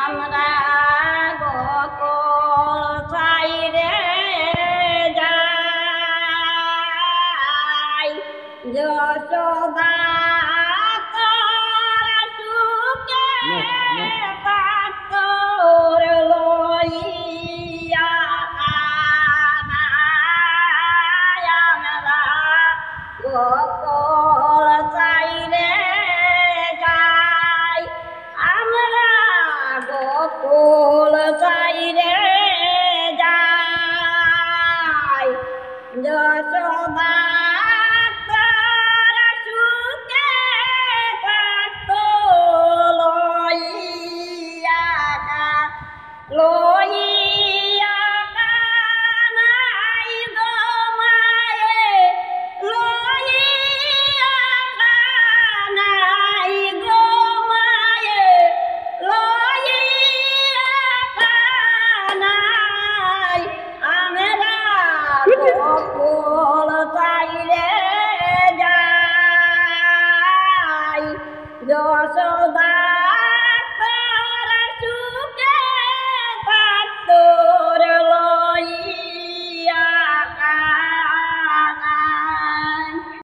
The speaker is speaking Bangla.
আমরা গোকুল ছাইরে যাই যশোদা তোর সুখে তোর লইয়া কানাই আমরা গোকুল ছাইরে যাই আমরা গোকুল ছাইরে যাই যশোদা তোর সুখে থাকতো লইয়া কানাই গো মায়ে লইয়া কানাই গো মায়ে লইয়া কানাই আমরা গোকুল ছাইরে যাই যশোদা